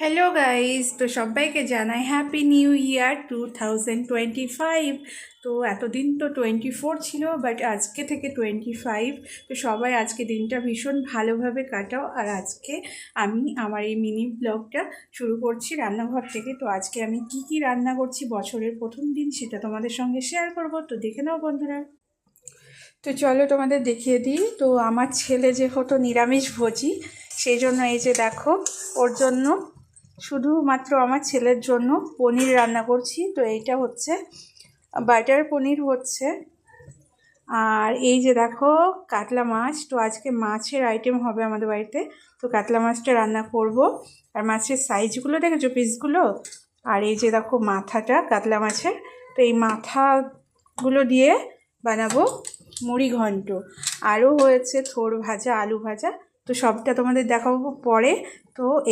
Hello guys, তো সবাইকে জানাই হ্যাপি নিউ ইয়ার 2025। তো এতদিন তো 24 ছিল, বাট আজকে থেকে 25। তো সবাই আজকে দিনটা ভীষণ ভালোভাবে কাটাও। আর আজকে আমি আমার এই মিনি ব্লগটা শুরু করছি রান্নাঘর থেকে। তো আজকে আমি কি কি রান্না করছি বছরের প্রথম দিন সেটা তোমাদের সঙ্গে শেয়ার করব। তো দেখে নাও বন্ধুরা। তো চলো তোমাদের দেখিয়ে দিই। তো আমার ছেলে যেহেতু নিরামিষ ভোজী, সেই জন্য এই যে দেখো, ওর জন্য শুধুমাত্র আমার ছেলের জন্য পনির রান্না করছি। তো এইটা হচ্ছে বাটার পনির হচ্ছে। আর এই যে দেখো কাতলা মাছ। তো আজকে মাছের আইটেম হবে আমাদের বাড়িতে। তো কাতলা মাছটা রান্না করব। আর মাছের সাইজগুলো দেখেছো, পিসগুলো। আর এই যে দেখো মাথাটা কাতলা মাছের। তো এই মাথাগুলো দিয়ে বানাবো মুড়ি ঘন্ট। আরও হয়েছে থোড় ভাজা, আলু ভাজা। তো সবটা তোমাদের দেখাবো পরে। তো এই